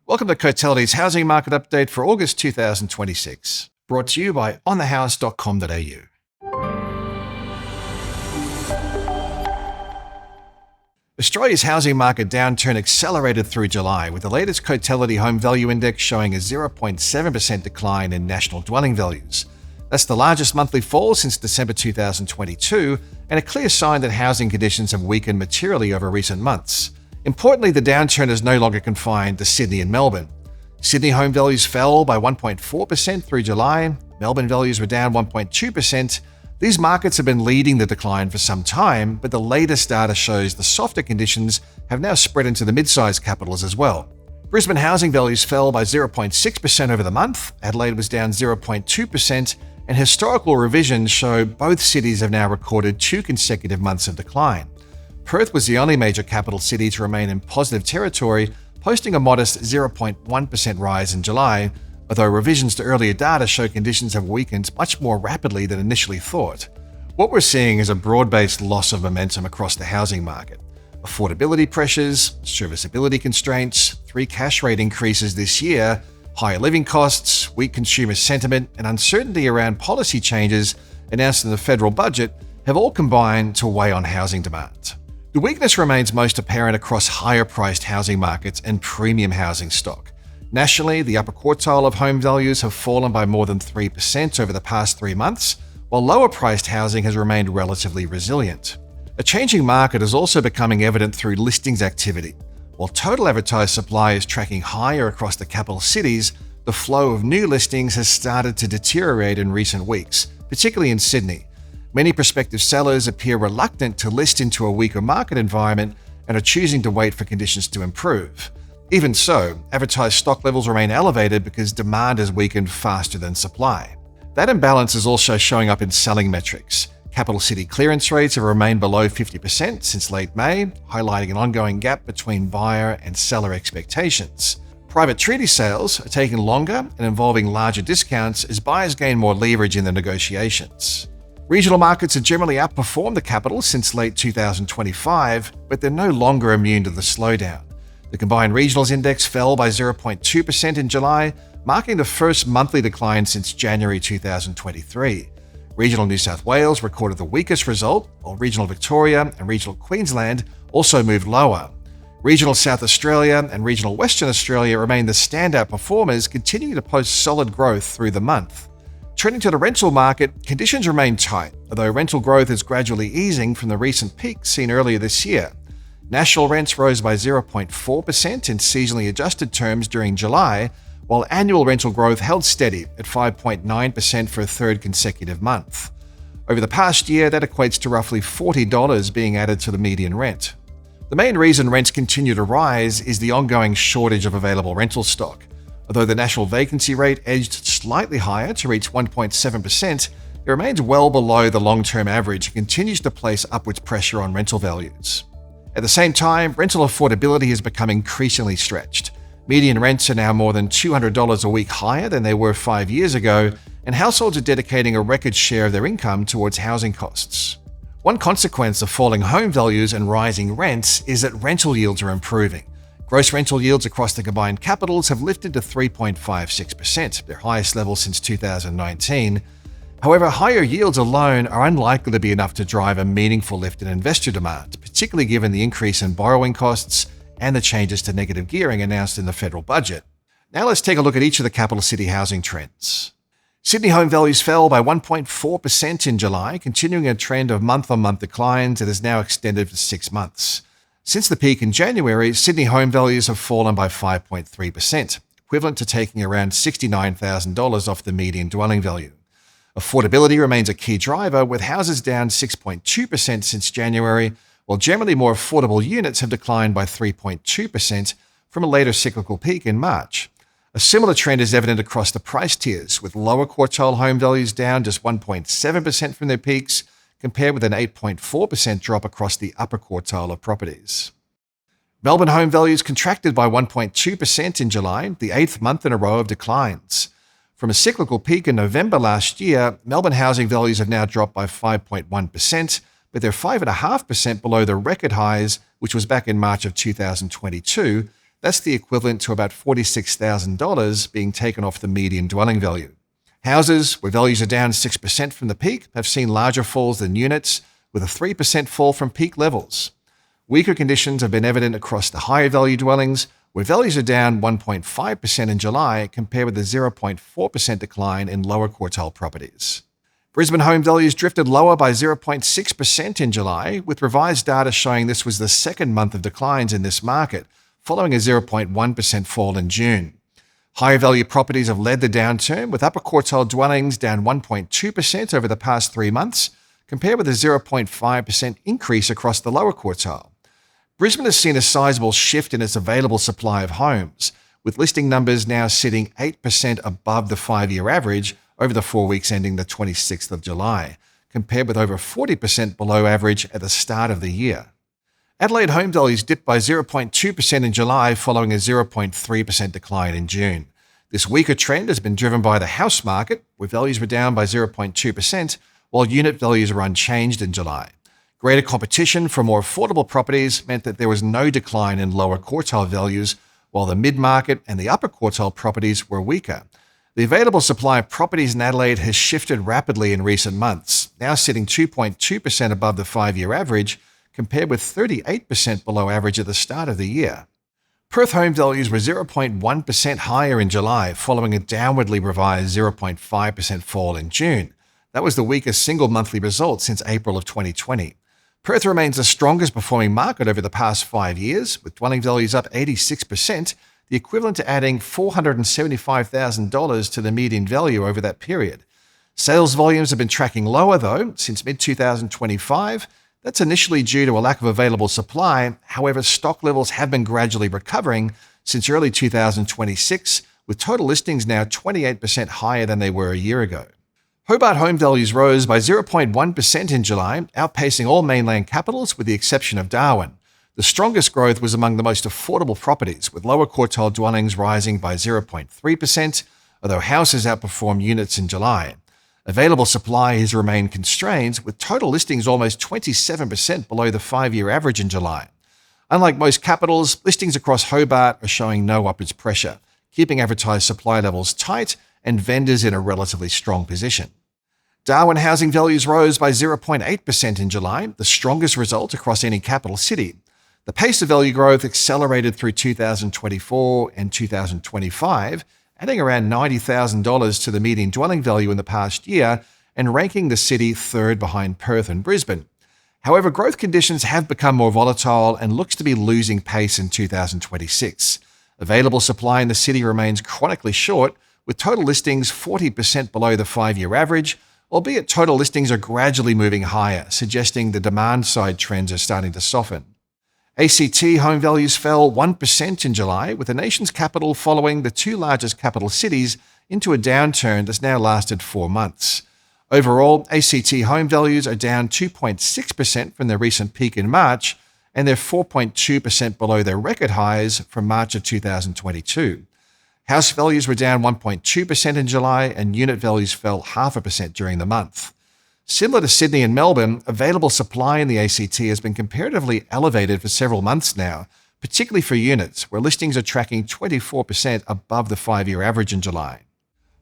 Welcome to Cotality's Housing Market Update for August 2026, brought to you by onthehouse.com.au. Australia's housing market downturn accelerated through July, with the latest Cotality Home Value Index showing a 0.7% decline in national dwelling values. That's the largest monthly fall since December 2022, and a clear sign that housing conditions have weakened materially over recent months. Importantly, the downturn is no longer confined to Sydney and Melbourne. Sydney home values fell by 1.4% through July. Melbourne values were down 1.2%. These markets have been leading the decline for some time, but the latest data shows the softer conditions have now spread into the mid-sized capitals as well. Brisbane housing values fell by 0.6% over the month. Adelaide was down 0.2%, and historical revisions show both cities have now recorded 2 consecutive months of decline. Perth was the only major capital city to remain in positive territory, posting a modest 0.1% rise in July, although revisions to earlier data show conditions have weakened much more rapidly than initially thought. What we're seeing is a broad-based loss of momentum across the housing market. Affordability pressures, serviceability constraints, 3 cash rate increases this year, higher living costs, weak consumer sentiment, and uncertainty around policy changes announced in the federal budget have all combined to weigh on housing demand. The weakness remains most apparent across higher-priced housing markets and premium housing stock. Nationally, the upper quartile of home values have fallen by more than 3% over the past 3 months, while lower-priced housing has remained relatively resilient. A changing market is also becoming evident through listings activity. While total advertised supply is tracking higher across the capital cities, the flow of new listings has started to deteriorate in recent weeks, particularly in Sydney. Many prospective sellers appear reluctant to list into a weaker market environment and are choosing to wait for conditions to improve. Even so, advertised stock levels remain elevated because demand has weakened faster than supply. That imbalance is also showing up in selling metrics. Capital city clearance rates have remained below 50% since late May, highlighting an ongoing gap between buyer and seller expectations. Private treaty sales are taking longer and involving larger discounts as buyers gain more leverage in the negotiations. Regional markets have generally outperformed the capital since late 2025, but they're no longer immune to the slowdown. The combined regionals index fell by 0.2% in July, marking the first monthly decline since January 2023. Regional New South Wales recorded the weakest result, while regional Victoria and regional Queensland also moved lower. Regional South Australia and regional Western Australia remain the standout performers, continuing to post solid growth through the month. Turning to the rental market, conditions remain tight, although rental growth is gradually easing from the recent peak seen earlier this year. National rents rose by 0.4% in seasonally adjusted terms during July, while annual rental growth held steady at 5.9% for a third consecutive month. Over the past year, that equates to roughly $40 being added to the median rent. The main reason rents continue to rise is the ongoing shortage of available rental stock. Although the national vacancy rate edged slightly higher to reach 1.7%, it remains well below the long-term average and continues to place upwards pressure on rental values. At the same time, rental affordability has become increasingly stretched. Median rents are now more than $200 a week higher than they were 5 years ago, and households are dedicating a record share of their income towards housing costs. One consequence of falling home values and rising rents is that rental yields are improving. Gross rental yields across the combined capitals have lifted to 3.56%, their highest level since 2019. However, higher yields alone are unlikely to be enough to drive a meaningful lift in investor demand, particularly given the increase in borrowing costs and the changes to negative gearing announced in the federal budget. Now let's take a look at each of the capital city housing trends. Sydney home values fell by 1.4% in July, continuing a trend of month-on-month declines that has now extended for 6 months. Since the peak in January, Sydney home values have fallen by 5.3%, equivalent to taking around $69,000 off the median dwelling value. Affordability remains a key driver, with houses down 6.2% since January, while generally more affordable units have declined by 3.2% from a later cyclical peak in March. A similar trend is evident across the price tiers, with lower quartile home values down just 1.7% from their peaks, compared with an 8.4% drop across the upper quartile of properties. Melbourne home values contracted by 1.2% in July, the 8th month in a row of declines. From a cyclical peak in November last year, Melbourne housing values have now dropped by 5.1%, but they're 5.5% below the record highs, which was back in March of 2022, That's the equivalent to about $46,000 being taken off the median dwelling value. Houses, where values are down 6% from the peak, have seen larger falls than units, with a 3% fall from peak levels. Weaker conditions have been evident across the higher value dwellings, where values are down 1.5% in July compared with a 0.4% decline in lower quartile properties. Brisbane home values drifted lower by 0.6% in July, with revised data showing this was the second month of declines in this market, following a 0.1% fall in June. Higher value properties have led the downturn, with upper quartile dwellings down 1.2% over the past 3 months, compared with a 0.5% increase across the lower quartile. Brisbane has seen a sizable shift in its available supply of homes, with listing numbers now sitting 8% above the 5-year average over the 4 weeks ending the 26th of July, compared with over 40% below average at the start of the year. Adelaide home values dipped by 0.2% in July following a 0.3% decline in June. This weaker trend has been driven by the house market, where values were down by 0.2%, while unit values were unchanged in July. Greater competition for more affordable properties meant that there was no decline in lower quartile values, while the mid-market and the upper quartile properties were weaker. The available supply of properties in Adelaide has shifted rapidly in recent months, now sitting 2.2% above the 5-year average, compared with 38% below average at the start of the year. Perth home values were 0.1% higher in July, following a downwardly revised 0.5% fall in June. That was the weakest single monthly result since April of 2020. Perth remains the strongest performing market over the past 5 years, with dwelling values up 86%, the equivalent to adding $475,000 to the median value over that period. Sales volumes have been tracking lower, though, since mid-2025. That's initially due to a lack of available supply. However, stock levels have been gradually recovering since early 2026, with total listings now 28% higher than they were a year ago. Hobart home values rose by 0.1% in July, outpacing all mainland capitals with the exception of Darwin. The strongest growth was among the most affordable properties, with lower quartile dwellings rising by 0.3%, although houses outperformed units in July. Available supply has remained constrained, with total listings almost 27% below the 5-year average in July. Unlike most capitals, listings across Hobart are showing no upwards pressure, keeping advertised supply levels tight and vendors in a relatively strong position. Darwin housing values rose by 0.8% in July, the strongest result across any capital city. The pace of value growth accelerated through 2024 and 2025, adding around $90,000 to the median dwelling value in the past year and ranking the city third behind Perth and Brisbane. However, growth conditions have become more volatile and looks to be losing pace in 2026. Available supply in the city remains chronically short, with total listings 40% below the 5-year average, albeit total listings are gradually moving higher, suggesting the demand-side trends are starting to soften. ACT home values fell 1% in July, with the nation's capital following the 2 largest capital cities into a downturn that's now lasted 4 months. Overall, ACT home values are down 2.6% from their recent peak in March, and they're 4.2% below their record highs from March of 2022. House values were down 1.2% in July, and unit values fell 0.5% during the month. Similar to Sydney and Melbourne, available supply in the ACT has been comparatively elevated for several months now, particularly for units, where listings are tracking 24% above the 5-year average in July.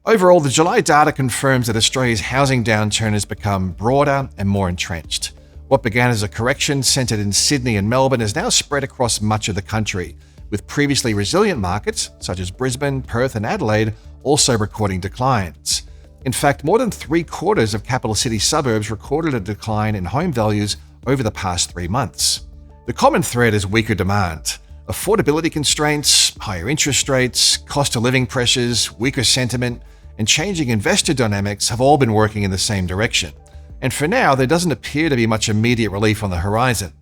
Overall, the July data confirms that Australia's housing downturn has become broader and more entrenched. What began as a correction centred in Sydney and Melbourne is now spread across much of the country, with previously resilient markets, such as Brisbane, Perth and Adelaide, also recording declines. In fact, more than 3/4 of capital city suburbs recorded a decline in home values over the past 3 months. The common thread is weaker demand. Affordability constraints, higher interest rates, cost of living pressures, weaker sentiment, and changing investor dynamics have all been working in the same direction. And for now, there doesn't appear to be much immediate relief on the horizon.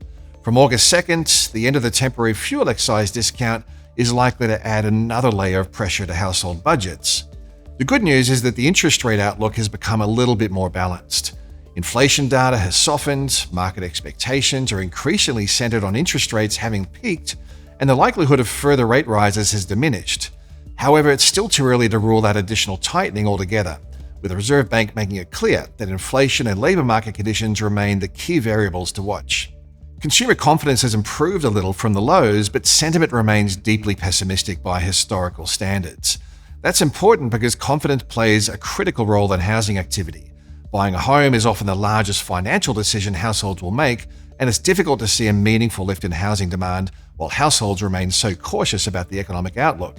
From August 2nd, the end of the temporary fuel excise discount is likely to add another layer of pressure to household budgets. The good news is that the interest rate outlook has become a little bit more balanced. Inflation data has softened, market expectations are increasingly centered on interest rates having peaked, and the likelihood of further rate rises has diminished. However, it's still too early to rule out additional tightening altogether, with the Reserve Bank making it clear that inflation and labour market conditions remain the key variables to watch. Consumer confidence has improved a little from the lows, but sentiment remains deeply pessimistic by historical standards. That's important because confidence plays a critical role in housing activity. Buying a home is often the largest financial decision households will make, and it's difficult to see a meaningful lift in housing demand while households remain so cautious about the economic outlook.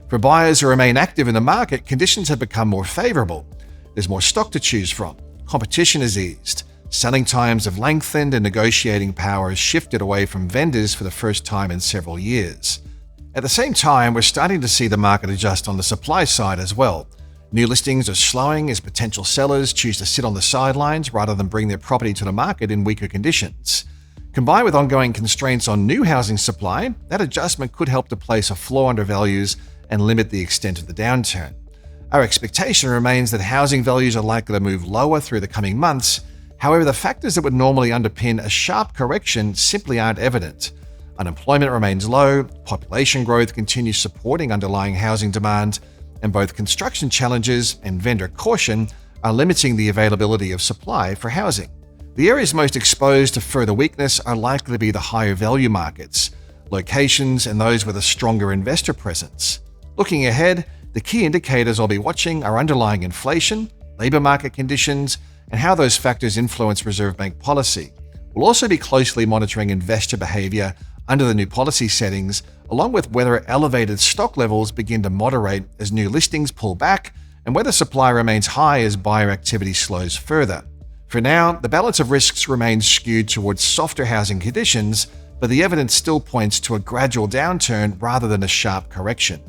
For buyers who remain active in the market, conditions have become more favorable. There's more stock to choose from. Competition has eased. Selling times have lengthened and negotiating power has shifted away from vendors for the first time in several years. At the same time, we're starting to see the market adjust on the supply side as well. New listings are slowing as potential sellers choose to sit on the sidelines rather than bring their property to the market in weaker conditions. Combined with ongoing constraints on new housing supply, that adjustment could help to place a floor under values and limit the extent of the downturn. Our expectation remains that housing values are likely to move lower through the coming months. However, the factors that would normally underpin a sharp correction simply aren't evident. Unemployment remains low, population growth continues supporting underlying housing demand, and both construction challenges and vendor caution are limiting the availability of supply for housing. The areas most exposed to further weakness are likely to be the higher value markets, locations, and those with a stronger investor presence. Looking ahead, the key indicators I'll be watching are underlying inflation, labor market conditions, and how those factors influence Reserve Bank policy. We'll also be closely monitoring investor behavior under the new policy settings, along with whether elevated stock levels begin to moderate as new listings pull back and whether supply remains high as buyer activity slows further. For now, the balance of risks remains skewed towards softer housing conditions, but the evidence still points to a gradual downturn rather than a sharp correction.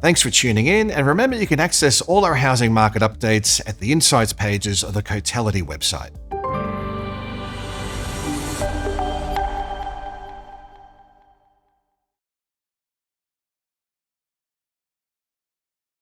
Thanks for tuning in, and remember you can access all our housing market updates at the Insights pages of the Cotality website.